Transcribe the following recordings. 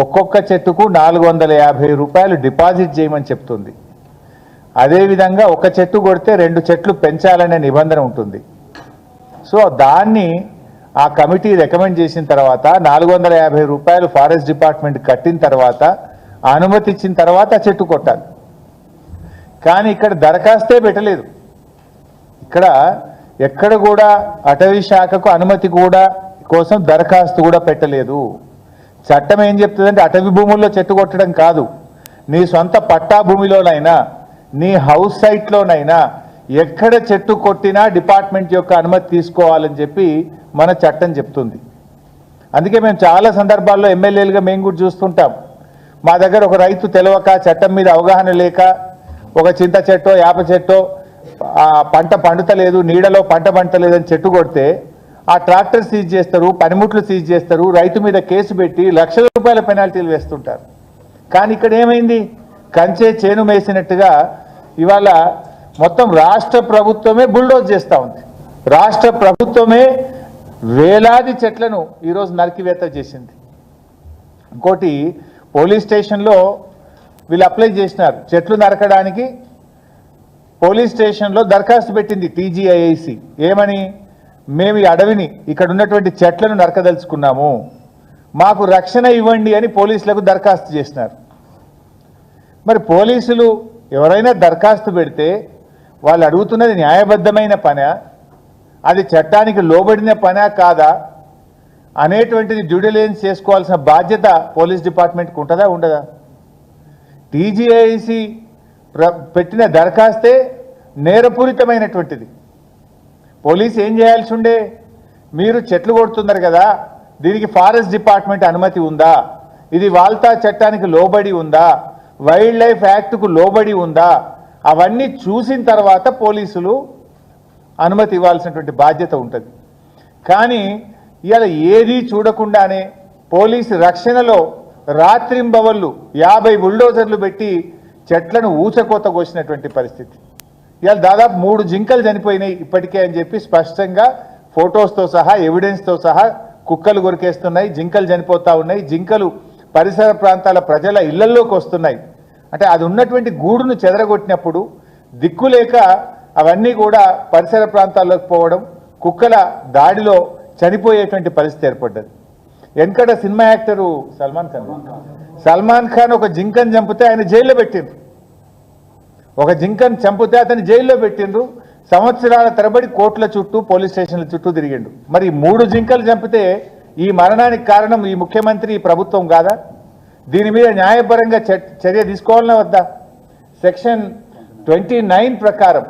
ఒక్కొక్క చెట్టుకు 450 రూపాయలు డిపాజిట్ చేయమని చెప్తుంది. అదేవిధంగా ఒక చెట్టు కొడితే 2 చెట్లు పెంచాలనే నిబంధన ఉంటుంది. సో దాన్ని ఆ కమిటీ రికమెండ్ చేసిన తర్వాత 450 రూపాయలు ఫారెస్ట్ డిపార్ట్మెంట్ కట్టిన తర్వాత అనుమతి ఇచ్చిన తర్వాత చెట్టు కొట్టాలి. కానీ ఇక్కడ దరఖాస్తే పెట్టలేదు. ఇక్కడ ఎక్కడ కూడా అటవీ శాఖకు అనుమతి కూడా కోసం దరఖాస్తు కూడా పెట్టలేదు. చట్టం ఏం చెప్తుందంటే అటవీ భూముల్లో చెట్టు కొట్టడం కాదు, నీ సొంత పట్టా భూమిలోనైనా నీ హౌస్ సైట్లోనైనా ఎక్కడ చెట్టు కొట్టినా డిపార్ట్మెంట్ యొక్క అనుమతి తీసుకోవాలని చెప్పి మన చట్టం చెప్తుంది. అందుకే మేము చాలా సందర్భాల్లో ఎమ్మెల్యేలుగా మేము కూడా చూస్తుంటాం. మా దగ్గర ఒక రైతు తెలవక, చట్టం మీద అవగాహన లేక ఒక చింత చెట్టో యాప చెట్టో పంట పండుతలేదు, నీడలో పంట పండలేదని చెట్టు కొడితే ఆ ట్రాక్టర్ సీజ్ చేస్తారు, పనిముట్లు సీజ్ చేస్తారు, రైతు మీద కేసు పెట్టి లక్షల రూపాయల పెనాల్టీలు వేస్తుంటారు. కానీ ఇక్కడ ఏమైంది? కంచే చేను మేసినట్టుగా ఇవాళ మొత్తం రాష్ట్ర ప్రభుత్వమే బుల్డోజ్ చేస్తూ ఉంది. రాష్ట్ర ప్రభుత్వమే వేలాది చెట్లను ఈరోజు నరికివేత చేసింది. ఇంకోటి, పోలీస్ స్టేషన్లో వీళ్ళు అప్లై చేసినారు చెట్లు నరకడానికి. పోలీస్ స్టేషన్లో దరఖాస్తు పెట్టింది టీజీఐఐసి. ఏమని? మేము ఈ అడవిని ఇక్కడ ఉన్నటువంటి చెట్లను నరకదలుచుకున్నాము, మాకు రక్షణ ఇవ్వండి అని పోలీసులకు దరఖాస్తు చేసినారు. మరి పోలీసులు ఎవరైనా దరఖాస్తు పెడితే వాళ్ళు అడుగుతున్నది న్యాయబద్ధమైన పనా, అది చట్టానికి లోబడిన పనా కాదా అనేటువంటిది డ్యూ డిలిజెన్స్ చేసుకోవాల్సిన బాధ్యత పోలీస్ డిపార్ట్మెంట్కి ఉంటుందా ఉండదా? టీజీఐసి పెట్టిన దరఖాస్తే నేరపూరితమైనటువంటిది. పోలీసు ఏం చేయాల్సి ఉండే? మీరు చెట్లు కొడుతున్నారు కదా, దీనికి ఫారెస్ట్ డిపార్ట్మెంట్ అనుమతి ఉందా, ఇది వాల్తా చట్టానికి లోబడి ఉందా, వైల్డ్ లైఫ్ యాక్ట్కు లోబడి ఉందా, అవన్నీ చూసిన తర్వాత పోలీసులు అనుమతి ఇవ్వాల్సినటువంటి బాధ్యత ఉంటుంది. కానీ ఇవాళ ఏదీ చూడకుండానే పోలీసు రక్షణలో రాత్రింబవళ్ళు 50 బుల్డోజర్లు పెట్టి చెట్లను ఊచకోత కోసినటువంటి పరిస్థితి. ఇవాళ దాదాపు 3 జింకలు చనిపోయినాయి ఇప్పటికే అని చెప్పి స్పష్టంగా ఫొటోస్తో సహా ఎవిడెన్స్తో సహా కుక్కలు కొరికేస్తున్నాయి, జింకలు చనిపోతూ ఉన్నాయి, జింకలు పరిసర ప్రాంతాల ప్రజల ఇళ్లలోకి వస్తున్నాయి. అంటే అది ఉన్నటువంటి గూడును చెదరగొట్టినప్పుడు దిక్కులేక అవన్నీ కూడా పరిసర ప్రాంతాల్లోకి పోవడం, కుక్కల దాడిలో చనిపోయేటువంటి పరిస్థితి ఏర్పడ్డది. వెనకట సినిమా యాక్టరు సల్మాన్ ఖాన్ ఒక జింకను చంపితే ఆయన జైల్లో పెట్టిండ్రు. ఒక జింకను చంపితే అతన్ని జైల్లో పెట్టిండ్రు. సంవత్సరాల తరబడి కోర్టుల చుట్టూ పోలీస్ స్టేషన్ల చుట్టూ తిరిగిండు. మరి 3 జింకలు చంపితే ఈ మరణానికి కారణం ఈ ముఖ్యమంత్రి, ఈ ప్రభుత్వం కాదా? దీని మీద న్యాయపరంగా చర్య తీసుకోవాలన్నా వద్దా? సెక్షన్ 29 ప్రకారం,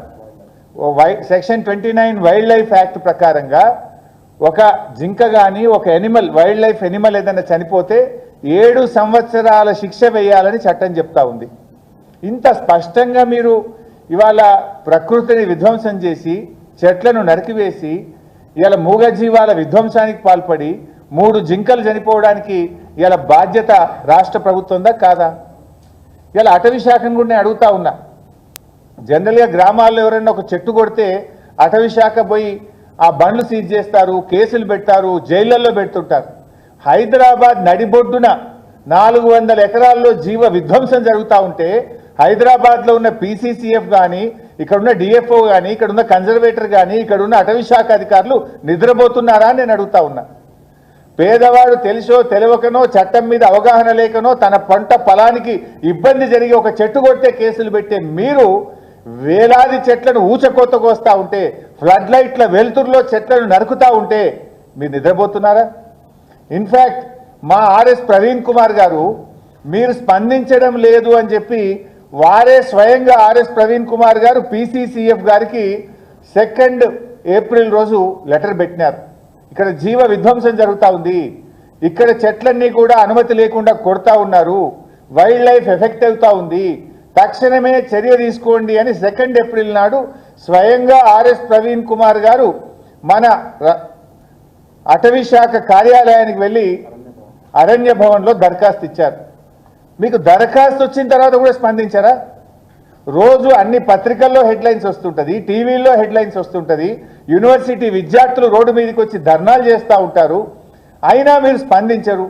సెక్షన్ 29 వైల్డ్ లైఫ్ యాక్ట్ ప్రకారంగా ఒక జింక కానీ ఒక ఎనిమల్, వైల్డ్ లైఫ్ ఎనిమల్ ఏదైనా చనిపోతే 7 సంవత్సరాల శిక్ష వేయాలని చట్టం చెప్తా ఉంది. ఇంత స్పష్టంగా మీరు ఇవాళ ప్రకృతిని విధ్వంసం చేసి చెట్లను నరికివేసి ఇవాళ మూగజీవాల విధ్వంసానికి పాల్పడి 3 జింకలు చనిపోవడానికి ఇవాళ బాధ్యత రాష్ట్ర ప్రభుత్వందా కాదా? ఇవాళ అటవీ శాఖను కూడా నేను అడుగుతా ఉన్నా. జనరల్గా గ్రామాల్లో ఎవరైనా ఒక చెట్టు కొడితే అటవీ శాఖ పోయి ఆ బండ్లు సీజ్ చేస్తారు, కేసులు పెడతారు, జైళ్లలో పెడుతుంటారు. హైదరాబాద్ నడిబొడ్డున 400 ఎకరాల్లో జీవ విధ్వంసం జరుగుతూ ఉంటే హైదరాబాద్లో ఉన్న పీసీసీఎఫ్ కానీ, ఇక్కడున్న డిఎఫ్ఓ కానీ, ఇక్కడున్న కన్జర్వేటర్ కానీ, ఇక్కడున్న అటవీ శాఖ అధికారులు నిద్రపోతున్నారా అని నేను అడుగుతా ఉన్నా. పేదవాడు తెలిసో తెలియకనో, చట్టం మీద అవగాహన లేకనో, తన పంట పొలానికి ఇబ్బంది జరిగి ఒక చెట్టు కొట్టే కేసులు పెట్టే మీరు వేలాది చెట్లను ఊచకోత కోస్తా ఉంటే, ఫ్లడ్ లైట్ల వెలుతురులో చెట్లను నరుకుతా ఉంటే మీరు నిద్రపోతున్నారా? ఇన్ఫ్యాక్ట్ మా ఆర్ఎస్ ప్రవీణ్ కుమార్ గారు మీరు స్పందించడం లేదు అని చెప్పి వారే స్వయంగా ఆర్ఎస్ ప్రవీణ్ కుమార్ గారు పీసీసీఎఫ్ గారికి 2 ఏప్రిల్ రోజు లెటర్ పెట్టినారు. ఇక్కడ జీవ విధ్వంసం జరుగుతూ ఉంది, ఇక్కడ చెట్లన్నీ కూడా అనుమతి లేకుండా కొడతా ఉన్నారు, వైల్డ్ లైఫ్ ఎఫెక్ట్ అవుతా ఉంది, తక్షణమే చర్య తీసుకోండి అని 2 ఏప్రిల్ నాడు స్వయంగా ఆర్ఎస్ ప్రవీణ్ కుమార్ గారు మన అటవీ శాఖ కార్యాలయానికి వెళ్ళి అరణ్య భవన్లో దరఖాస్తు ఇచ్చారు. మీకు దరఖాస్తు వచ్చిన తర్వాత కూడా స్పందించారా? రోజు అన్ని పత్రికల్లో హెడ్లైన్స్ వస్తుంటుంది, టీవీల్లో హెడ్లైన్స్ వస్తుంటుంది, యూనివర్సిటీ విద్యార్థులు రోడ్డు మీదకి వచ్చి ధర్నాలు చేస్తూ ఉంటారు, అయినా మీరు స్పందించరు.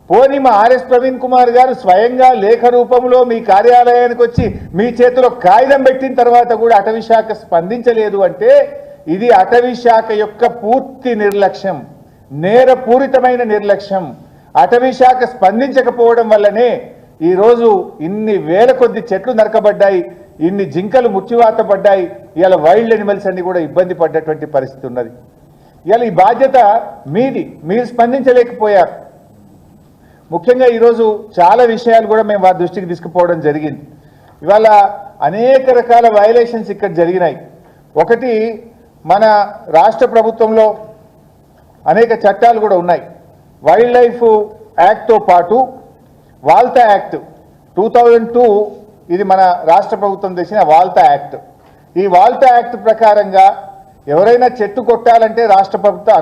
పోనీ మా ఆర్ఎస్ ప్రవీణ్ కుమార్ గారు స్వయంగా లేఖ రూపంలో మీ కార్యాలయానికి వచ్చి మీ చేతిలో కాగితం పెట్టిన తర్వాత కూడా అటవీ శాఖ స్పందించలేదు అంటే ఇది అటవీ శాఖ యొక్క పూర్తి నిర్లక్ష్యం, నేరపూరితమైన నిర్లక్ష్యం. అటవీ శాఖ స్పందించకపోవడం వల్లనే ఈరోజు ఇన్ని వేల కొద్ది చెట్లు నరకబడ్డాయి, ఇన్ని జింకలు ముచ్చివాత పడ్డాయి. ఇలా వైల్డ్ అనిమల్స్ అన్ని కూడా ఇబ్బంది పడ్డటువంటి పరిస్థితి ఉన్నది. ఇలా ఈ బాధ్యత మీది, మీరు స్పందించలేకపోయారు. ముఖ్యంగా ఈరోజు చాలా విషయాలు కూడా మేము వారి దృష్టికి తీసుకుపోవడం జరిగింది. ఇవాళ అనేక రకాల వయలేషన్స్ ఇక్కడ జరిగినాయి. ఒకటి, మన రాష్ట్ర ప్రభుత్వంలో అనేక చట్టాలు కూడా ఉన్నాయి. వైల్డ్ లైఫ్ యాక్ట్తో పాటు వాల్తా యాక్ట్ 2002 ఇది మన రాష్ట్ర ప్రభుత్వం తెచ్చిన వాల్తా యాక్ట్. ఈ వాల్తా యాక్ట్ ప్రకారంగా ఎవరైనా చెట్టు కొట్టాలంటే రాష్ట్ర ప్రభుత్వం